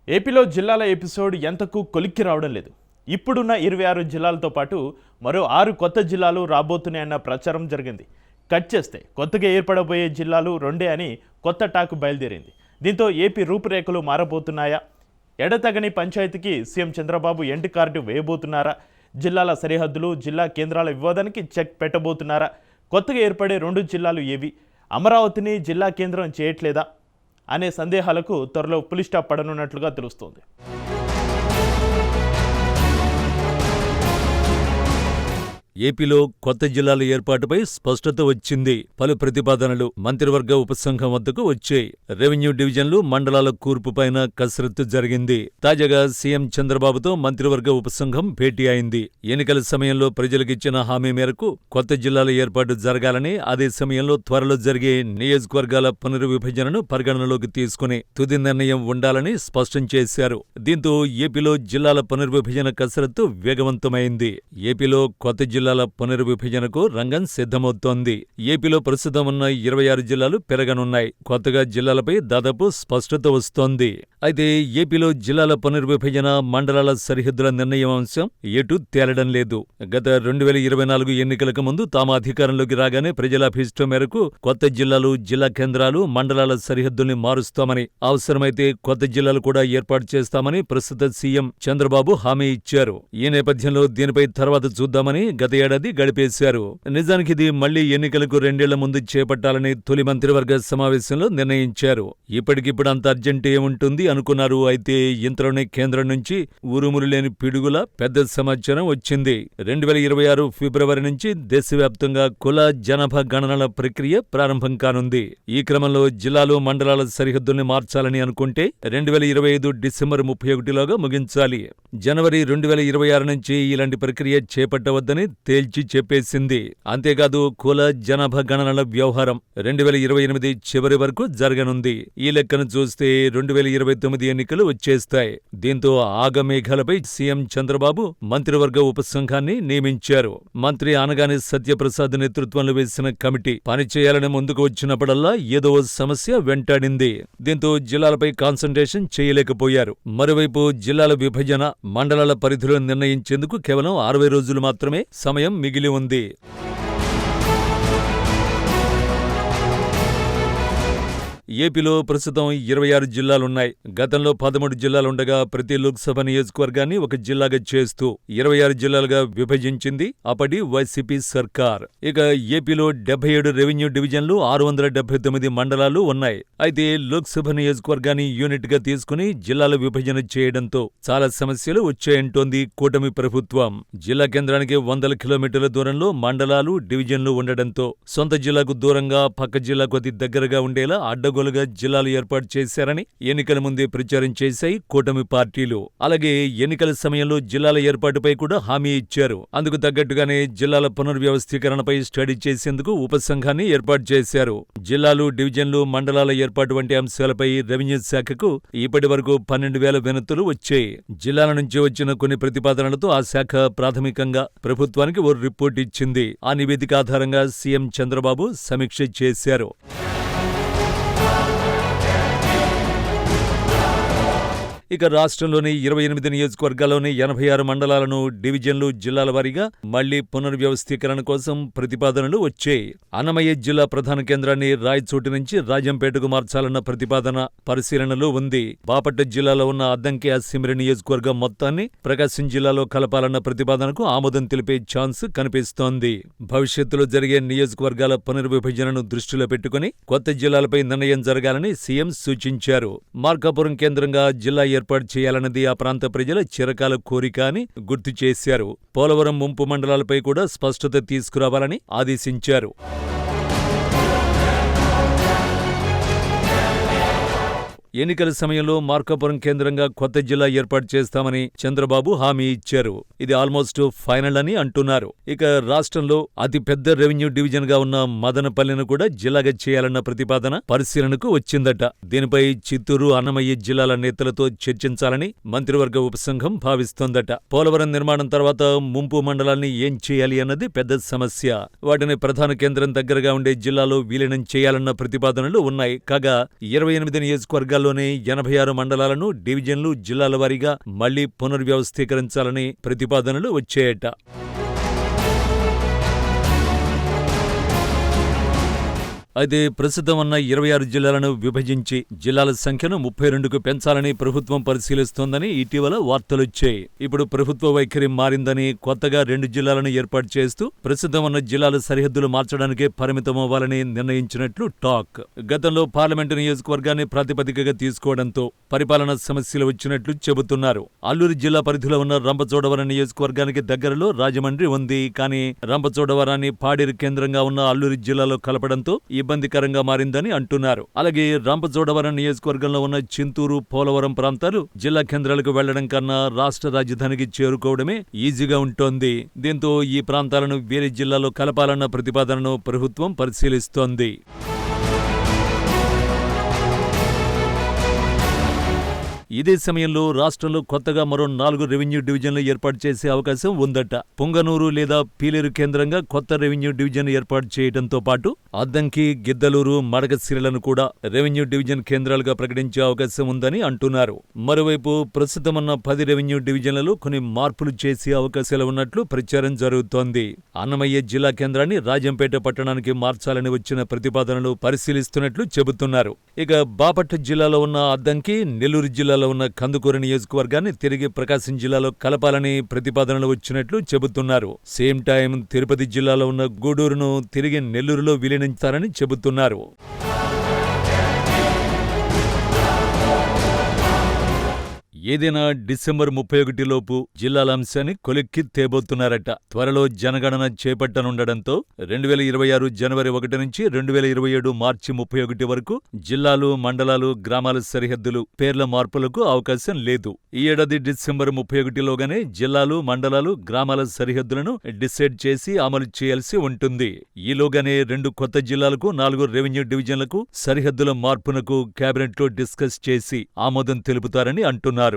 ఏపీలో జిల్లాల ఎపిసోడ్ ఎంతకు కొలిక్కి రావడం లేదు. ఇప్పుడున్న 26 జిల్లాలతో పాటు మరో 6 కొత్త జిల్లాలు రాబోతున్నాయన్న ప్రచారం జరిగింది. కట్ చేస్తే కొత్తగా ఏర్పడబోయే జిల్లాలు 2 అని కొత్త టాక్ బయలుదేరింది. దీంతో ఏపీ రూపురేఖలు మారబోతున్నాయా? ఎడతగని పంచాయతీకి సీఎం చంద్రబాబు ఎండ్ కార్డు వేయబోతున్నారా? జిల్లాల సరిహద్దులు, జిల్లా కేంద్రాల వివాదానికి చెక్ పెట్టబోతున్నారా? కొత్తగా ఏర్పడే 2 జిల్లాలు ఏవి? అమరావతిని జిల్లా కేంద్రం చేయట్లేదా అనే సందేహాలకు త్వరలో పులి స్టాప్ పడనున్నట్లుగా తెలుస్తోంది. ఏపీలో కొత్త జిల్లాల ఏర్పాటుపై స్పష్టత వచ్చింది. పలు ప్రతిపాదనలు మంత్రివర్గ ఉపసంఘం వద్దకు వచ్చాయి. రెవెన్యూ డివిజన్లు, మండలాల కూర్పుపైన కసరత్తు జరిగింది. తాజాగా సీఎం చంద్రబాబుతో మంత్రివర్గ ఉపసంఘం భేటీ అయింది. ఎన్నికల సమయంలో ప్రజలకిచ్చిన హామీ మేరకు కొత్త జిల్లాల ఏర్పాటు జరగాలని, అదే సమయంలో త్వరలో జరిగే నియోజకవర్గాల పునర్విభజనను పరిగణనలోకి తీసుకుని తుది నిర్ణయం ఉండాలని స్పష్టం చేశారు. దీంతో ఏపీలో జిల్లాల పునర్విభజన కసరత్తు వేగవంతమైంది. ఏపీలో కొత్త జిల్లాల పునర్విభజనకు రంగం సిద్ధమవుతోంది. ఏపీలో ప్రస్తుతం ఉన్న 26 జిల్లాలు పెరగనున్నాయి. కొత్తగా జిల్లాలపై దాదాపు స్పష్టత వస్తోంది. అయితే ఏపీలో జిల్లాల పునర్విభజన, మండలాల సరిహద్దుల నిర్ణయం అంశం ఎటూ తేలడం లేదు. గత 2024 ఎన్నికలకు ముందు తాము అధికారంలోకి రాగానే ప్రజల అభిష్టం మేరకు కొత్త జిల్లాలు, జిల్లా కేంద్రాలు, మండలాల సరిహద్దుల్ని మారుస్తామని, అవసరమైతే కొత్త జిల్లాలు కూడా ఏర్పాటు చేస్తామని ప్రస్తుత సీఎం చంద్రబాబు హామీ ఇచ్చారు. ఈ నేపథ్యంలో దీనిపై తర్వాత చూద్దామని గత ఏడాది గడిపేశారు. నిజానికి ఇది మళ్లీ ఎన్నికలకు 2 ఏళ్ల ముందు చేపట్టాలని తొలి మంత్రివర్గ సమావేశంలో నిర్ణయించారు. ఇప్పటికిప్పుడు అంత అర్జెంట్ ఏముంటుంది అనుకున్నారు. అయితే ఇంతలోనే కేంద్రం నుంచి ఉరుములు లేని పిడుగుల పెద్ద సమాచారం వచ్చింది. 2026 ఫిబ్రవరి నుంచి దేశవ్యాప్తంగా కుల జనాభా గణనల ప్రక్రియ ప్రారంభం కానుంది. ఈ క్రమంలో జిల్లాలు, మండలాల సరిహద్దుల్ని మార్చాలని అనుకుంటే 2025 డిసెంబర్ 31లోగా ముగించాలి. జనవరి 2026 నుంచి ఇలాంటి ప్రక్రియ చేపట్టవద్దని తేల్చి చెప్పేసింది. అంతేకాదు కుల జనాభా గణనల వ్యవహారం 2028 చివరి వరకు జరగనుంది. ఈ లెక్కను చూస్తే 2029 ఎన్నికలు వచ్చేస్తాయి. దీంతో ఆగమేఘాలపై సీఎం చంద్రబాబు మంత్రివర్గ ఉపసంఘాన్ని నియమించారు. మంత్రి అనగానే సత్యప్రసాద్ నేతృత్వంలో వేసిన కమిటీ పనిచేయాలని ముందుకు వచ్చినప్పుడల్లా ఏదో సమస్య వెంటాడింది. దీంతో జిల్లాలపై కాన్సంట్రేషన్ చేయలేకపోయారు. మరోవైపు జిల్లాల విభజన, మండలాల పరిధులను నిర్ణయించేందుకు కేవలం 60 రోజులు మాత్రమే సమయం మిగిలి ఉంది. ఏపీలో ప్రస్తుతం 26 జిల్లాలున్నాయి. గతంలో 13 జిల్లాలుండగా ప్రతి లోక్సభ నియోజకవర్గాన్ని ఒక జిల్లాగా చేస్తూ 26 జిల్లాలుగా విభజించింది అప్పటి వైసీపీ సర్కార్. ఇక ఏపీలో 77 రెవెన్యూ డివిజన్లు, 679 మండలాలు ఉన్నాయి. అయితే లోక్సభ నియోజకవర్గాన్ని యూనిట్ గా తీసుకుని జిల్లాల విభజన చేయడంతో చాలా సమస్యలు వచ్చాయంటోంది కూటమి ప్రభుత్వం. జిల్లా కేంద్రానికి 100 కిలోమీటర్ల దూరంలో మండలాలు, డివిజన్లు ఉండడంతో సొంత జిల్లాకు దూరంగా పక్క జిల్లాకు అతి దగ్గరగా ఉండేలా అడ్డగోలుగా జిల్లాలు ఏర్పాటు చేశారని ఎన్నికల ముందే ప్రచారం చేశాయి కూటమి పార్టీలు. అలాగే ఎన్నికల సమయంలో జిల్లాల ఏర్పాటుపై కూడా హామీ ఇచ్చారు. అందుకు తగ్గట్టుగానే జిల్లాల పునర్వ్యవస్థీకరణపై స్టడీ చేసేందుకు ఉపసంఘాన్ని ఏర్పాటు చేశారు. జిల్లాలు, డివిజన్లు, మండలాల ఏర్పాటు వంటి అంశాలపై రెవెన్యూ శాఖకు ఇప్పటి వరకు 12,000 వినతులు వచ్చాయి. జిల్లాల నుంచి వచ్చిన కొన్ని ప్రతిపాదనలతో ఆ శాఖ ప్రాథమికంగా ప్రభుత్వానికి ఓ రిపోర్ట్ ఇచ్చింది. ఆ నివేదిక ఆధారంగా సీఎం చంద్రబాబు సమీక్ష చేశారు. ఇక రాష్ట్రంలోని 28 నియోజకవర్గాల్లోని 86 మండలాలను డివిజన్లు, జిల్లాల వారీగా మళ్లీ పునర్వ్యవస్థీకరణ కోసం ప్రతిపాదనలు వచ్చాయి. అన్నమయ్య జిల్లా ప్రధాన కేంద్రాన్ని రాయచోటి నుంచి రాజంపేటకు మార్చాలన్న ప్రతిపాదన పరిశీలనలో ఉంది. బాపట్ల జిల్లాలో ఉన్న అద్దంకి అసెంబ్లీ నియోజకవర్గం మొత్తాన్ని ప్రకాశం జిల్లాలో కలపాలన్న ప్రతిపాదనకు ఆమోదం తెలిపే ఛాన్స్ కనిపిస్తోంది. భవిష్యత్తులో జరిగే నియోజకవర్గాల పునర్విభజనను దృష్టిలో పెట్టుకుని కొత్త జిల్లాలపై నిర్ణయం జరగాలని సీఎం సూచించారు. మార్కాపురం కేంద్రంగా జిల్లా ఏర్పాటు చేయాలన్నది ఆ ప్రాంత ప్రజల చిరకాల కోరిక అని గుర్తు చేశారు. పోలవరం ముంపు మండలాలపై కూడా స్పష్టత తీసుకురావాలని ఆదేశించారు. ఎన్నికల సమయంలో మార్కాపురం కేంద్రంగా కొత్త జిల్లా ఏర్పాటు చేస్తామని చంద్రబాబు హామీ ఇచ్చారు. ఇది ఆల్మోస్ట్ ఫైనల్ అని అంటున్నారు. ఇక రాష్ట్రంలో అతి పెద్ద రెవెన్యూ డివిజన్ గా ఉన్న మదనపల్లెను కూడా జిల్లాగా చేయాలన్న ప్రతిపాదన పరిశీలనకు వచ్చిందట. దీనిపై చిత్తూరు, అన్నమయ్య జిల్లాల నేతలతో చర్చించాలని మంత్రివర్గ ఉపసంఘం భావిస్తోందట. పోలవరం నిర్మాణం తర్వాత ముంపు మండలాన్ని ఏం చేయాలి అన్నది పెద్ద సమస్య. వాటిని ప్రధాన కేంద్రం దగ్గరగా ఉండే జిల్లాలో విలీనం చేయాలన్న ప్రతిపాదనలు ఉన్నాయి. కాగా 28 నియోజకవర్గాల్లో జిల్లాలోని 86 మండలాలను డివిజన్లు, జిల్లాల వారీగా మళ్లీ పునర్వ్యవస్థీకరించాలని ప్రతిపాదనలు వచ్చాయట. అయితే ప్రస్తుతం ఉన్న 26 జిల్లాలను విభజించి జిల్లాల సంఖ్యను 32కు పెంచాలని ప్రభుత్వం పరిశీలిస్తోందని ఇటీవల వార్తలొచ్చాయి. ఇప్పుడు ప్రభుత్వ వైఖరి మారిందని, కొత్తగా 2 జిల్లాలను ఏర్పాటు చేస్తూ ప్రస్తుతం ఉన్న జిల్లాల సరిహద్దులు మార్చడానికే పరిమితమవ్వాలని నిర్ణయించినట్లు టాక్. గతంలో పార్లమెంటు నియోజకవర్గాన్ని ప్రాతిపదికగా తీసుకోవడంతో పరిపాలనా సమస్యలు వచ్చినట్లు చెబుతున్నారు. అల్లూరి జిల్లా పరిధిలో ఉన్న రంపచోడవరం నియోజకవర్గానికి దగ్గరలో రాజమండ్రి ఉంది. కానీ రంపచోడవరాన్ని పాడేరు కేంద్రంగా ఉన్న అల్లూరి జిల్లాలో కలపడంతో ఇబ్బందికరంగా మారిందని అంటున్నారు. అలాగే రంపచోడవరం నియోజకవర్గంలో ఉన్న చింతూరు, పోలవరం ప్రాంతాలు జిల్లా కేంద్రాలకు వెళ్లడం కన్నా రాష్ట్ర రాజధానికి చేరుకోవడమే ఈజీగా ఉంటోంది. దీంతో ఈ ప్రాంతాలను వేరే జిల్లాలో కలపాలన్న ప్రతిపాదనను ప్రభుత్వం పరిశీలిస్తోంది. ఇదే సమయంలో రాష్ట్రంలో కొత్తగా మరో 4 రెవెన్యూ డివిజన్లు ఏర్పాటు చేసే అవకాశం ఉందట. పుంగనూరు లేదా పీలేరు కేంద్రంగా కొత్త రెవెన్యూ డివిజన్ ఏర్పాటు చేయడంతో పాటు అద్దంకి, గిద్దలూరు, మడకశిరలను కూడా రెవెన్యూ డివిజన్ కేంద్రాలుగా ప్రకటించే అవకాశం ఉందని అంటున్నారు. మరోవైపు ప్రస్తుతం ఉన్న 10 రెవెన్యూ డివిజన్లలో కొన్ని మార్పులు చేసే అవకాశాలు ఉన్నట్లు ప్రచారం జరుగుతోంది. అన్నమయ్య జిల్లా కేంద్రాన్ని రాజంపేట పట్టణానికి మార్చాలని వచ్చిన ప్రతిపాదనలు పరిశీలిస్తున్నట్లు చెబుతున్నారు. ఇక బాపట్ల జిల్లాలో ఉన్న అద్దంకి, నెల్లూరు జిల్లాలో ఉన్న కందుకూరు నియోజకవర్గాన్ని తిరిగి ప్రకాశం జిల్లాలో కలపాలని ప్రతిపాదనలు వచ్చినట్లు చెబుతున్నారు. సేమ్ టైం తిరుపతి జిల్లాలో ఉన్న గూడూరును తిరిగి నెల్లూరులో విలీనించాలని చెబుతున్నారు. ఏదైనా డిసెంబర్ 31 లోపు జిల్లాల అంశాన్ని కొలిక్కి తేబోతున్నారట. త్వరలో జనగణన చేపట్టనుండడంతో 2026 జనవరి 1 నుంచి 2027 మార్చి 31 వరకు జిల్లాలు, మండలాలు, గ్రామాల సరిహద్దులు పేర్ల మార్పులకు అవకాశం లేదు. ఈ ఏడాది డిసెంబర్ 31లోగానే జిల్లాలు, మండలాలు, గ్రామాల సరిహద్దులను డిసైడ్ చేసి అమలు చేయాల్సి ఉంటుంది. ఈలోగానే 2 కొత్త జిల్లాలకు, 4 రెవెన్యూ డివిజన్లకు సరిహద్దుల మార్పునకు కేబినెట్లో డిస్కస్ చేసి ఆమోదం తెలుపుతారని అంటున్నారు.